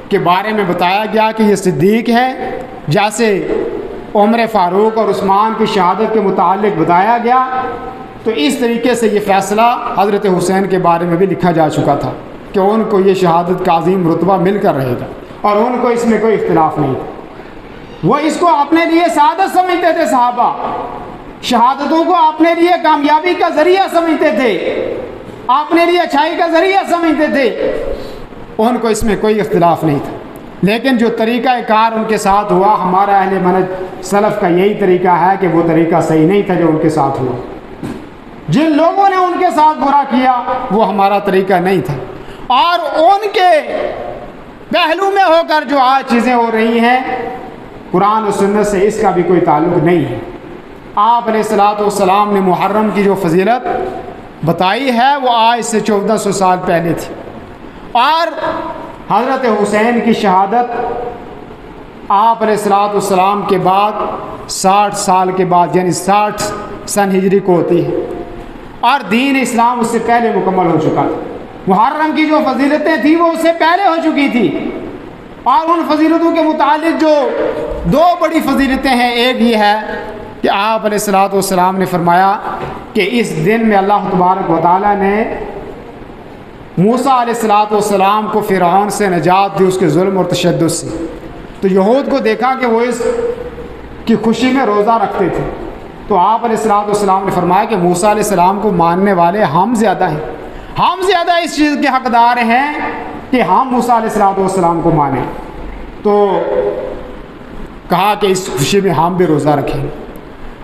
Speaker 2: کے بارے میں بتایا گیا کہ یہ صدیق ہے، جیسے عمر فاروق اور عثمان کی شہادت کے متعلق بتایا گیا، تو اس طریقے سے یہ فیصلہ حضرت حسین کے بارے میں بھی لکھا جا چکا تھا کہ ان کو یہ شہادت کا عظیم رتبہ مل کر رہے گا، اور ان کو اس میں کوئی اختلاف نہیں تھا۔ وہ اس کو اپنے لیے سعادت سمجھتے تھے، صحابہ شہادتوں کو اپنے لیے کامیابی کا ذریعہ سمجھتے تھے، اپنے لیے اچھائی کا ذریعہ سمجھتے تھے، ان کو اس میں کوئی اختلاف نہیں تھا۔ لیکن جو طریقہ کار ان کے ساتھ ہوا، ہمارا اہل منہج سلف کا یہی طریقہ ہے کہ وہ طریقہ صحیح نہیں تھا جو ان کے ساتھ ہوا۔ جن لوگوں نے ان کے ساتھ برا کیا وہ ہمارا طریقہ نہیں تھا، اور ان کے پہلو میں ہو کر جو آج چیزیں ہو رہی ہیں قرآن و سنت سے اس کا بھی کوئی تعلق نہیں ہے۔ آپ علیہ الصلوۃ والسلام نے محرم کی جو فضیلت بتائی ہے وہ آج سے 1400 سال پہلے تھی، اور حضرت حسین کی شہادت آپ علیہ الصلوۃ والسلام کے بعد 60 سال کے بعد، یعنی 60 سن ہجری کو ہوتی ہے، اور دین اسلام اس سے پہلے مکمل ہو چکا تھا۔ محرم کی جو فضیلتیں تھیں وہ اس سے پہلے ہو چکی تھی، اور ان فضیلتوں کے متعلق جو دو بڑی فضیلتیں ہیں، ایک یہ ہے کہ آپ علیہ الصلوۃ والسلام نے فرمایا کہ اس دن میں اللہ تبارک و تعالیٰ نے موسیٰ علیہ الصلوۃ والسلام کو فرعون سے نجات دی، اس کے ظلم اور تشدد سے۔ تو یہود کو دیکھا کہ وہ اس کی خوشی میں روزہ رکھتے تھے، تو آپ علیہ الصلوۃ والسلام نے فرمایا کہ موسیٰ علیہ السلام کو ماننے والے ہم زیادہ ہیں، ہم زیادہ اس چیز کے حقدار ہیں کہ ہم موسیٰ علیہ الصلوۃ والسلام کو مانیں۔ تو کہا کہ اس خوشی میں ہم بھی روزہ رکھیں گے،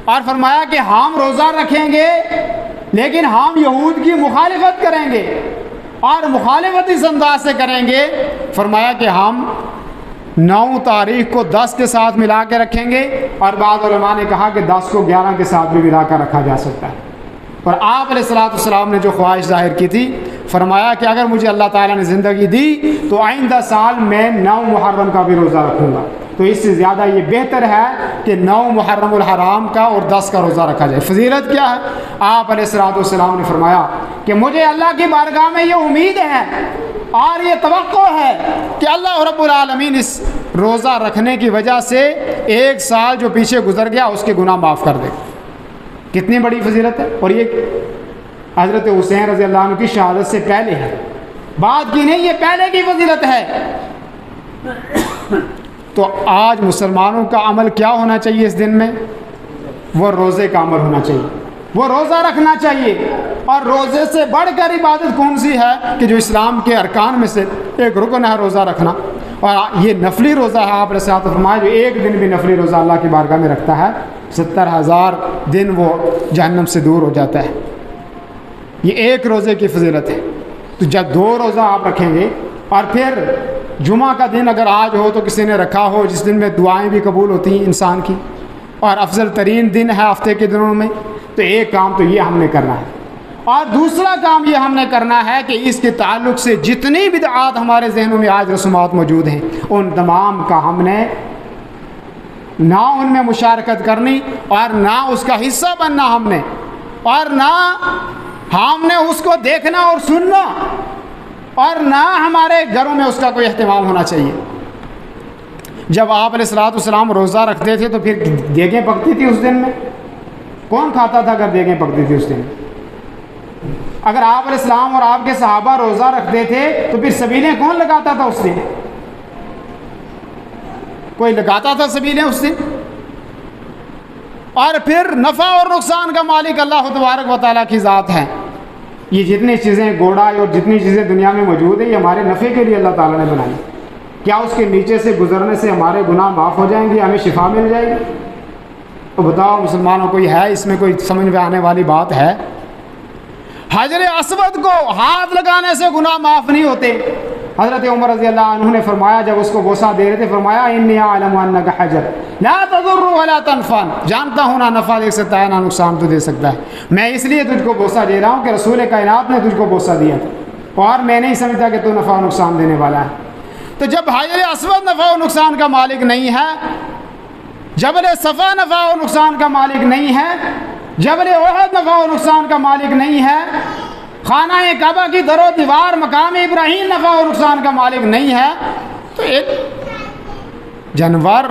Speaker 2: اور فرمایا کہ ہم روزہ رکھیں گے لیکن ہم یہود کی مخالفت کریں گے، اور مخالفت اس انداز سے کریں گے، فرمایا کہ ہم 9 تاریخ کو 10 کے ساتھ ملا کے رکھیں گے، اور بعض علماء نے کہا کہ 10 کو 11 کے ساتھ بھی ملا کر رکھا جا سکتا ہے۔ اور آپ علیہ الصلوۃ والسلام نے جو خواہش ظاہر کی تھی، فرمایا کہ اگر مجھے اللہ تعالیٰ نے زندگی دی تو آئندہ سال میں 9 محرم کا بھی روزہ رکھوں گا۔ تو اس سے زیادہ یہ بہتر ہے کہ 9 محرم الحرام کا اور 10 کا روزہ رکھا جائے۔ فضیلت کیا ہے؟ آپ علیہ الصلوۃ والسلام نے فرمایا کہ مجھے اللہ کی بارگاہ میں یہ امید ہے اور یہ توقع ہے کہ اللہ رب العالمین اس روزہ رکھنے کی وجہ سے 1 سال جو پیچھے گزر گیا اس کے گناہ معاف کر دے۔ کتنی بڑی فضیلت ہے، اور یہ حضرت حسین رضی اللہ عنہ کی شہادت سے پہلے ہے، بعد کی نہیں، یہ پہلے کی فضیلت ہے۔ تو آج مسلمانوں کا عمل کیا ہونا چاہیے اس دن میں؟ وہ روزے کا عمل ہونا چاہیے، وہ روزہ رکھنا چاہیے۔ اور روزے سے بڑھ کر عبادت کون سی ہے کہ جو اسلام کے ارکان میں سے ایک رکن ہے روزہ رکھنا، اور یہ نفلی روزہ ہے۔ آپ نے ساتھ فرمایا جو ایک دن بھی نفلی روزہ اللہ کی بارگاہ میں رکھتا ہے 70,000 دن وہ جہنم سے دور ہو جاتا ہے۔ یہ ایک روزے کی فضیلت ہے۔ تو جب 2 روزہ آپ رکھیں گے، اور پھر جمعہ کا دن اگر آج ہو تو کسی نے رکھا ہو جس دن میں دعائیں بھی قبول ہوتی ہیں انسان کی، اور افضل ترین دن ہے ہفتے کے دنوں میں، تو ایک کام تو یہ ہم نے کرنا ہے، اور دوسرا کام یہ ہم نے کرنا ہے کہ اس کے تعلق سے جتنی بدعات ہمارے ذہنوں میں آج رسومات موجود ہیں ان تمام کا ہم نے نہ ان میں مشارکت کرنی، اور نہ اس کا حصہ بننا ہم نے، اور نہ ہم نے اس کو دیکھنا اور سننا، اور نہ ہمارے گھروں میں اس کا کوئی اہتمام ہونا چاہیے۔ جب آپ علیہ الصلوۃ والسلام روزہ رکھتے تھے تو پھر دیگیں پکتی تھی اس دن میں، کون کھاتا تھا اگر دیگیں پکتی تھی اس دن؟ اگر آپ علیہ السلام اور آپ کے صحابہ روزہ رکھتے تھے تو پھر سبیلیں کون لگاتا تھا اس دن؟ کوئی لگاتا تھا سبیلیں اس دن؟ اور پھر نفع اور نقصان کا مالک اللہ تبارک و تعالیٰ کی ذات ہے۔ یہ جتنی چیزیں گھوڑا اور جتنی چیزیں دنیا میں موجود ہیں یہ ہمارے نفع کے لیے اللہ تعالیٰ نے بنائی۔ کیا اس کے نیچے سے گزرنے سے ہمارے گناہ معاف ہو جائیں گے، ہمیں شفا مل جائے گی؟ تو بتاؤ مسلمانوں، کوئی ہے اس میں کوئی سمجھ میں آنے والی بات ہے؟ حجر اسود کو ہاتھ لگانے سے گناہ معاف نہیں ہوتے۔ حضرت عمر رضی اللہ عنہ نے فرمایا جب اس کو بوسہ دے رہے تھے، فرمایا انی اعلم انک حجر لا تضر ولا تنفع، جانتا ہوں نہ نفع دے سکتا ہے نہ نقصان تو دے سکتا ہے، میں اس لیے تجھ کو بوسہ دے رہا ہوں کہ رسول کائنات نے تجھ کو بوسہ دیا تھا، اور میں نہیں سمجھتا کہ تو نفع و نقصان دینے والا ہے۔ تو جب حجر اسود نفع و نقصان کا مالک نہیں ہے، جبل صفا نفع و نقصان کا مالک نہیں ہے، جبل احد نفع و نقصان کا مالک نہیں ہے، خانہ کعبہ کی در و دیوار مقام ابراہیم نفع و نقصان کا مالک نہیں ہے، تو ایک جانور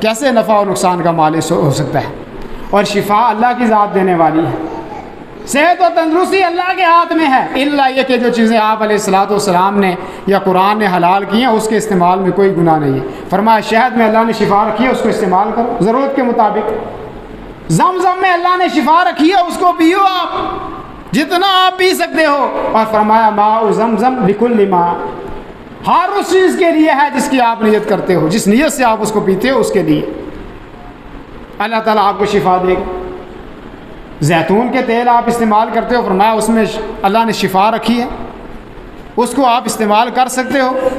Speaker 2: کیسے نفع و نقصان کا مالک ہو سکتا ہے؟ اور شفا اللہ کی ذات دینے والی ہے، صحت و تندرستی اللہ کے ہاتھ میں ہے، الا یہ کہ جو چیزیں آپ علیہ الصلوۃ والسلام نے یا قرآن نے حلال کی ہیں اس کے استعمال میں کوئی گناہ نہیں ہے۔ فرمایا شہد میں اللہ نے شفا رکھی ہے اس کو استعمال کرو ضرورت کے مطابق، زمزم میں اللہ نے شفا رکھی ہے اس کو پیو آپ جتنا آپ پی سکتے ہو، اور فرمایا ماء زمزم لکل ماء، ہر اس چیز کے لیے ہے جس کی آپ نیت کرتے ہو، جس نیت سے آپ اس کو پیتے ہو اس کے لیے اللہ تعالیٰ آپ کو شفا دے گا۔ زیتون کے تیل آپ استعمال کرتے ہو، فرمایا اس میں اللہ نے شفا رکھی ہے، اس کو آپ استعمال کر سکتے ہو۔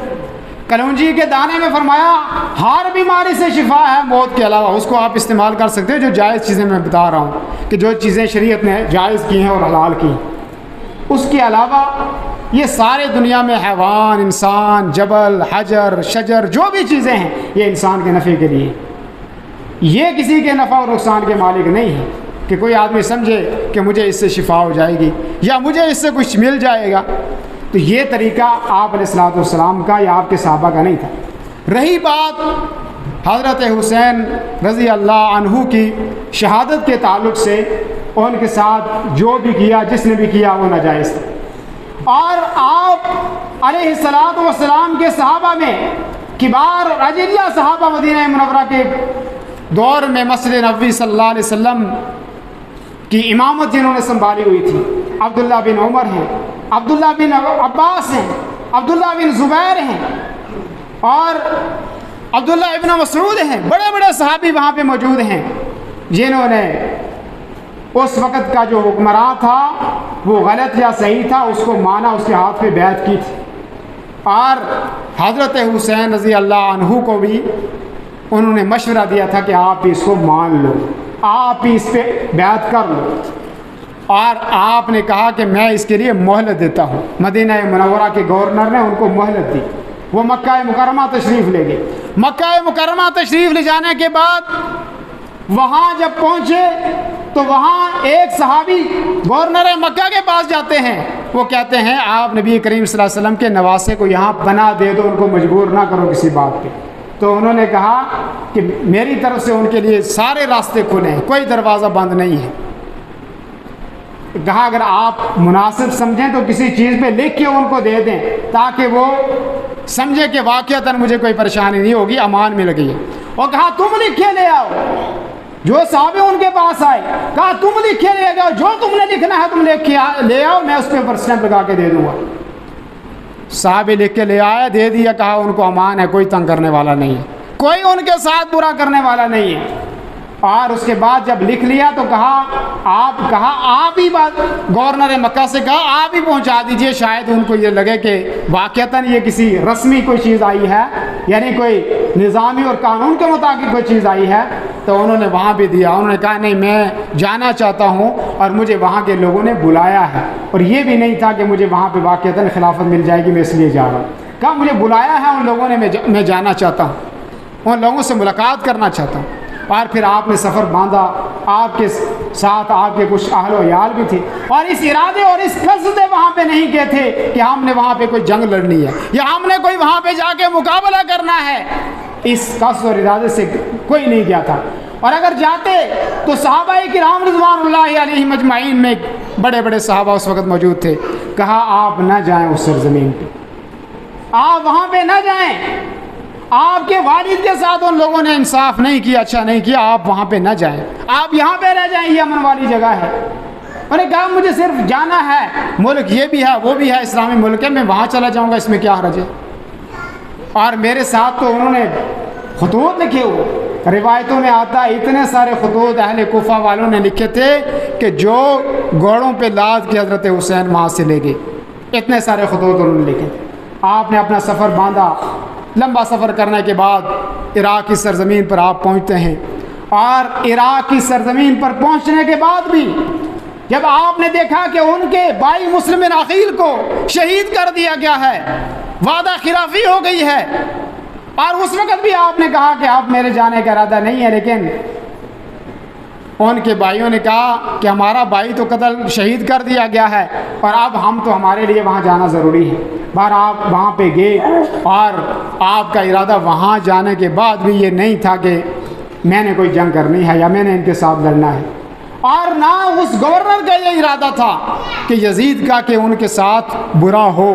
Speaker 2: کلونجی کے دانے میں فرمایا ہر بیماری سے شفا ہے موت کے علاوہ، اس کو آپ استعمال کر سکتے ہو، جو جائز چیزیں میں بتا رہا ہوں کہ جو چیزیں شریعت نے جائز کی ہیں اور حلال کی ہیں۔ اس کے علاوہ یہ سارے دنیا میں حیوان، انسان، جبل، حجر، شجر، جو بھی چیزیں ہیں یہ انسان کے نفع کے لیے، یہ کسی کے نفع اور نقصان کے مالک نہیں ہے کہ کوئی آدمی سمجھے کہ مجھے اس سے شفا ہو جائے گی یا مجھے اس سے کچھ مل جائے گا۔ تو یہ طریقہ آپ علیہ الصلوۃ والسلام کا یا آپ کے صحابہ کا نہیں تھا۔ رہی بات حضرت حسین رضی اللہ عنہ کی شہادت کے تعلق سے، ان کے ساتھ جو بھی کیا، جس نے بھی کیا وہ ناجائز تھا۔ اور آپ علیہ الصلوۃ والسلام کے صحابہ میں کبار اور اجلیہ صحابہ مدینہ منورہ کے دور میں مسجد نبوی صلی اللہ علیہ وسلم کی امامت جنہوں نے سنبھالی ہوئی تھی، عبداللہ بن عمر ہیں، عبداللہ بن عباس ہیں، عبداللہ بن زبیر ہیں اور عبداللہ ابن مسعود ہیں، بڑے بڑے صحابی وہاں پہ موجود ہیں جنہوں نے اس وقت کا جو حکمراں تھا وہ غلط یا صحیح تھا اس کو مانا، اس کے ہاتھ پہ بیعت کی تھی۔ اور حضرت حسین رضی اللہ عنہ کو بھی انہوں نے مشورہ دیا تھا کہ آپ اس کو مان لو، آپ اس پہ بیعت کر لو، اور آپ نے کہا کہ میں اس کے لیے مہلت دیتا ہوں۔ مدینہ منورہ کے گورنر نے ان کو مہلت دی، وہ مکہ مکرمہ تشریف لے گئے۔ مکہ مکرمہ تشریف لے جانے کے بعد وہاں جب پہنچے تو وہاں ایک صحابی گورنر مکہ کے پاس جاتے ہیں، وہ کہتے ہیں آپ نبی کریم صلی اللہ علیہ وسلم کے نواسے کو یہاں پناہ دے دو، ان کو مجبور نہ کرو کسی بات پہ۔ تو انہوں نے کہا کہ میری طرف سے ان کے لیے سارے راستے کھلے ہیں، کوئی دروازہ بند نہیں ہے۔ کہا اگر آپ مناسب سمجھیں تو کسی چیز پہ لکھ کے ان کو دے دیں تاکہ وہ سمجھے کہ واقعتاً مجھے کوئی پریشانی نہیں ہوگی، امان مل گئی ہے۔ اور کہا تم لکھ کے لے آؤ، جو صحابی ان کے پاس آئے کہا تم لکھ کے لے آؤ، جو تم نے لکھنا ہے تم لکھ کے لے آؤ، میں اس پہ اوپر اسٹیمپ لگا کے دے دوں گا۔ صحابی لکھ کے لے آیا، دے دیا، کہا ان کو امان ہے، کوئی تنگ کرنے والا نہیں ہے، کوئی ان کے ساتھ برا کرنے والا نہیں ہے۔ اور اس کے بعد جب لکھ لیا تو کہا آپ ہی بات گورنر مکہ سے کہا آپ ہی پہنچا دیجئے، شاید ان کو یہ لگے کہ واقعتاً یہ کسی رسمی کوئی چیز آئی ہے، یعنی کوئی نظامی اور قانون کے مطابق کوئی چیز آئی ہے۔ تو انہوں نے وہاں بھی دیا، انہوں نے کہا نہیں میں جانا چاہتا ہوں اور مجھے وہاں کے لوگوں نے بلایا ہے، اور یہ بھی نہیں تھا کہ مجھے وہاں پہ واقعتاً خلافت مل جائے گی میں اس لیے جا رہا ہوں۔ کہا مجھے بلایا ہے ان لوگوں نے، میں جانا چاہتا ہوں، ان لوگوں سے ملاقات کرنا چاہتا ہوں۔ اور پھر آپ نے سفر باندھا، آپ کے ساتھ آپ کے کچھ اہل و عیال بھی تھے، اور اس ارادے اور اس قصد وہاں پہ نہیں گئے تھے کہ ہم نے وہاں پہ کوئی جنگ لڑنی ہے یا ہم نے کوئی وہاں پہ جا کے مقابلہ کرنا ہے، اس قصد اور ارادے سے کوئی نہیں گیا تھا۔ اور اگر جاتے تو صحابہ کرام رضوان اللہ علیہم اجمعین میں بڑے بڑے صحابہ اس وقت موجود تھے۔ کہا آپ نہ جائیں اس سرزمین پہ، آپ وہاں پہ نہ جائیں، آپ کے والد کے ساتھ ان لوگوں نے انصاف نہیں کیا، اچھا نہیں کیا، آپ وہاں پہ نہ جائیں، آپ یہاں پہ رہ جائیں، یہ امن والی جگہ ہے۔ انہوں نے کہا مجھے صرف جانا ہے، ملک یہ بھی ہے وہ بھی ہے، اسلامی ملک ہے، میں وہاں چلا جاؤں گا، اس میں کیا حرج ہے۔ اور میرے ساتھ تو انہوں نے خطوط لکھے ہوئے، روایتوں میں آتا ہے اتنے سارے خطوط اہل کوفہ والوں نے لکھے تھے کہ جو گھوڑوں پہ لاد کے حضرت حسین وہاں سے لے گئے، اتنے سارے خطوط انہوں نے لکھے تھے۔ آپ نے اپنا سفر باندھا، لمبا سفر کرنے کے بعد عراق کی سرزمین پر آپ پہنچتے ہیں، اور عراق کی سرزمین پر پہنچنے کے بعد بھی جب آپ نے دیکھا کہ ان کے بھائی مسلم بن عقیل کو شہید کر دیا گیا ہے، وعدہ خلافی ہو گئی ہے، اور اس وقت بھی آپ نے کہا کہ آپ میرے جانے کا ارادہ نہیں ہے، لیکن ان کے بھائیوں نے کہا کہ ہمارا بھائی تو قتل شہید کر دیا گیا ہے اور اب ہم تو ہمارے لیے وہاں جانا ضروری ہے۔ بار آپ وہاں پہ گئے، اور آپ کا ارادہ وہاں جانے کے بعد بھی یہ نہیں تھا کہ میں نے کوئی جنگ کرنی ہے یا میں نے ان کے ساتھ لڑنا ہے، اور نہ اس گورنر کا یہ ارادہ تھا کہ یزید کا کہ ان کے ساتھ برا ہو۔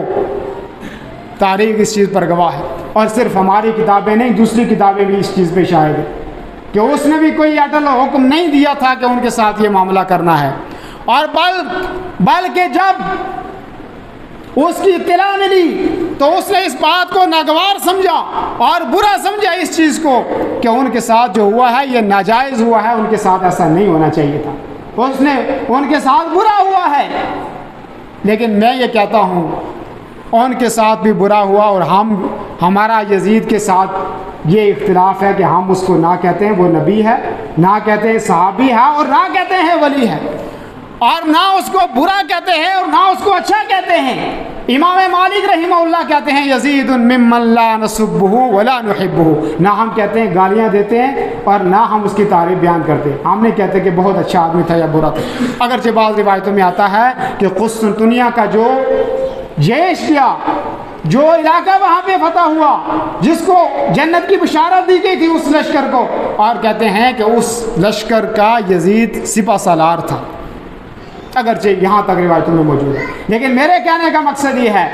Speaker 2: تاریخ اس چیز پر گواہ ہے، اور صرف ہماری کتابیں نہیں دوسری کتابیں بھی اس چیز پہ شاہد ہیں کہ اس نے بھی کوئی اٹل حکم نہیں دیا تھا کہ ان کے ساتھ یہ معاملہ کرنا ہے۔ اور بلکہ جب اس کی اطلاع ملی تو اس نے اس بات کو ناگوار سمجھا اور برا سمجھا اس چیز کو کہ ان کے ساتھ جو ہوا ہے یہ ناجائز ہوا ہے، ان کے ساتھ ایسا نہیں ہونا چاہیے تھا، اس نے ان کے ساتھ برا ہوا ہے۔ لیکن میں یہ کہتا ہوں ان کے ساتھ بھی برا ہوا، اور ہمارا یزید کے ساتھ یہ اختلاف ہے کہ ہم اس کو نہ کہتے ہیں وہ نبی ہے، نہ کہتے ہیں صحابی ہے، اور نہ کہتے ہیں ولی ہے، اور نہ اس کو برا کہتے ہیں اور نہ اس کو اچھا کہتے ہیں۔ امام مالک رحمہ اللہ کہتے ہیں یزید ممن لا نسبہ ولا نحبہ، نہ ہم کہتے ہیں گالیاں دیتے ہیں اور نہ ہم اس کی تعریف بیان کرتے، ہم نہیں کہتے کہ بہت اچھا آدمی تھا یا برا تھا۔ اگرچہ بعض روایتوں میں آتا ہے کہ قسطنطنیہ کا جو جیش کیا، جو علاقہ وہاں پہ فتح ہوا، جس کو جنت کی بشارت دی گئی تھی اس لشکر کو، اور کہتے ہیں کہ اس لشکر کا یزید سپہ سالار تھا، اگرچہ یہاں تک روایتوں میں موجود ہے۔ لیکن میرے کہنے کا مقصد یہ ہے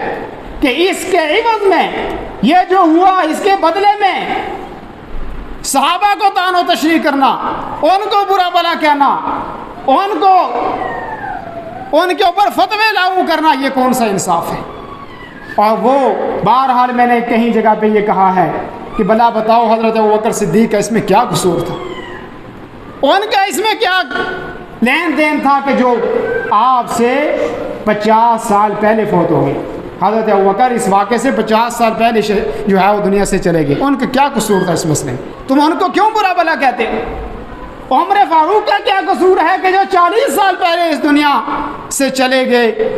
Speaker 2: کہ اس کے عوض میں یہ جو ہوا، اس کے بدلے میں صحابہ کو طعن و تشریح کرنا، ان کو برا بھلا کہنا، ان کے اوپر فتوے لاگو کرنا، یہ کون سا انصاف ہے؟ اور وہ بہرحال میں نے کہیں جگہ پہ یہ کہا ہے کہ بلا بتاؤ حضرت ابوبکر صدیق کا اس میں کیا قصور تھا، ان کا اس میں کیا لین دین تھا کہ جو آپ سے 50 سال پہلے فوت ہو گئے۔ حضرت ابوبکر اس واقعے سے 50 سال پہلے جو ہے وہ دنیا سے چلے گئے، ان کا کیا قصور تھا اس مسئلے میں؟ تم ان کو کیوں برا بھلا کہتے؟ عمر فاروق کا کیا قصور ہے کہ جو 40 سال پہلے اس دنیا سے چلے گئے،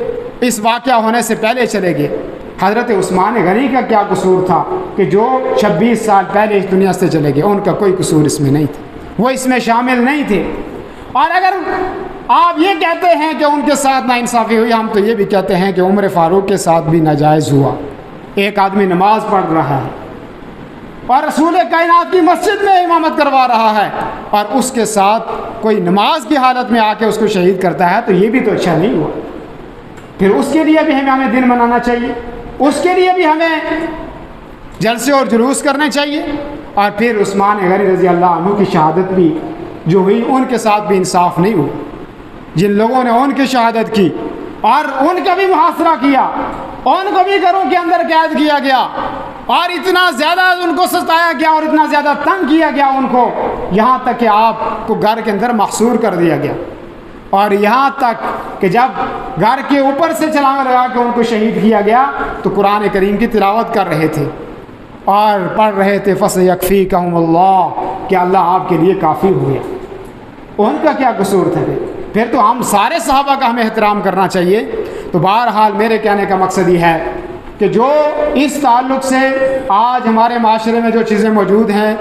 Speaker 2: اس واقعہ ہونے سے پہلے چلے گئے؟ حضرت عثمان غنی کا کیا قصور تھا کہ جو 26 سال پہلے اس دنیا سے چلے گئے؟ ان کا کوئی قصور اس میں نہیں تھا، وہ اس میں شامل نہیں تھے۔ اور اگر آپ یہ کہتے ہیں کہ ان کے ساتھ ناانصافی ہوئی، ہم تو یہ بھی کہتے ہیں کہ عمر فاروق کے ساتھ بھی ناجائز ہوا۔ ایک آدمی نماز پڑھ رہا ہے اور رسول کائنات کی مسجد میں امامت کروا رہا ہے، اور اس کے ساتھ کوئی نماز کی حالت میں آ کے اس کو شہید کرتا ہے، تو یہ بھی تو اچھا نہیں ہوا۔ پھر اس کے لیے بھی ہمیں دن منانا چاہیے، اس کے لیے بھی ہمیں جلسے اور جلوس کرنے چاہیے۔ اور پھر عثمان غنی رضی اللہ عنہ کی شہادت بھی جو ہوئی، ان کے ساتھ بھی انصاف نہیں ہوا۔ جن لوگوں نے ان کی شہادت کی اور ان کا بھی محاصرہ کیا، ان کو بھی گھروں کے اندر قید کیا گیا، اور اتنا زیادہ ان کو ستایا گیا اور اتنا زیادہ تنگ کیا گیا ان کو، یہاں تک کہ آپ کو گھر کے اندر محصور کر دیا گیا، اور یہاں تک کہ جب گھر کے اوپر سے چھلانگ لگا کے ان کو شہید کیا گیا تو قرآن کریم کی تلاوت کر رہے تھے اور پڑھ رہے تھے فَسَيَكْفِيكَهُمُ اللَّهُ، کہ اللہ آپ کے لیے کافی ہو گیا۔ ان کا کیا قصور تھا؟ پھر تو ہم سارے صحابہ کا ہمیں احترام کرنا چاہیے۔ تو بہرحال میرے کہنے کا مقصد یہ ہے کہ جو اس تعلق سے آج ہمارے معاشرے میں جو چیزیں موجود ہیں،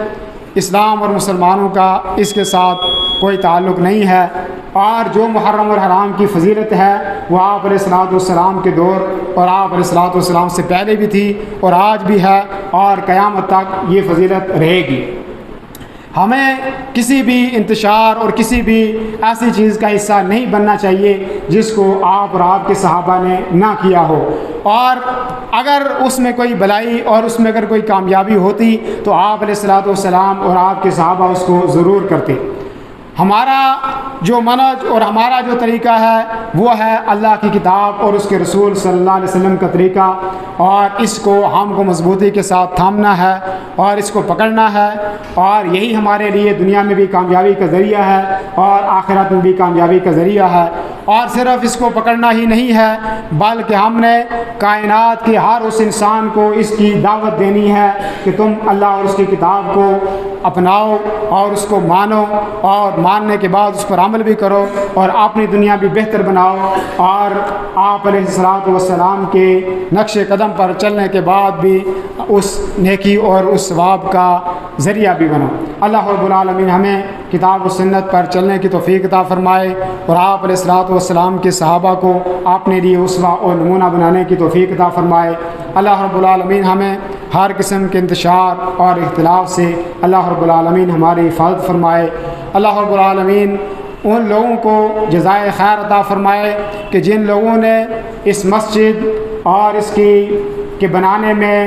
Speaker 2: اسلام اور مسلمانوں کا اس کے ساتھ کوئی تعلق نہیں ہے، اور جو محرم اور حرام کی فضیلت ہے وہ آپ علیہ الصلوۃ والسلام کے دور اور آپ علیہ الصلوۃ والسلام سے پہلے بھی تھی اور آج بھی ہے اور قیامت تک یہ فضیلت رہے گی۔ ہمیں کسی بھی انتشار اور کسی بھی ایسی چیز کا حصہ نہیں بننا چاہیے جس کو آپ اور آپ کے صحابہ نے نہ کیا ہو، اور اگر اس میں کوئی بھلائی اور اس میں اگر کوئی کامیابی ہوتی تو آپ علیہ الصلوۃ والسلام اور آپ کے صحابہ اس کو ضرور کرتے۔ ہمارا جو منہج اور ہمارا جو طریقہ ہے وہ ہے اللہ کی کتاب اور اس کے رسول صلی اللہ علیہ وسلم کا طریقہ، اور اس کو ہم کو مضبوطی کے ساتھ تھامنا ہے اور اس کو پکڑنا ہے، اور یہی ہمارے لیے دنیا میں بھی کامیابی کا ذریعہ ہے اور آخرت میں بھی کامیابی کا ذریعہ ہے۔ اور صرف اس کو پکڑنا ہی نہیں ہے بلکہ ہم نے کائنات کے ہر اس انسان کو اس کی دعوت دینی ہے کہ تم اللہ اور اس کی کتاب کو اپناؤ اور اس کو مانو، اور ماننے کے بعد اس پر عمل بھی کرو اور اپنی دنیا بھی بہتر بناؤ، اور آپ علیہ الصلوۃ والسلام کے نقش قدم پر چلنے کے بعد بھی اس نیکی اور اس ثواب کا ذریعہ بھی بنو۔ اللہ رب العالمین ہمیں کتاب و سنت پر چلنے کی توفیق عطا فرمائے، اور آپ علیہ الصلوۃ والسلام کے صحابہ کو اپنے لیے اسوہ اور نمونہ بنانے کی توفیق عطا فرمائے۔ اللہ رب العالمین ہمیں ہر قسم کے انتشار اور اختلاف سے اللہ رب العالمین ہماری حفاظت فرمائے۔ اللہ رب العالمین ان لوگوں کو جزائے خیر عطا فرمائے کہ جن لوگوں نے اس مسجد اور اس کے بنانے میں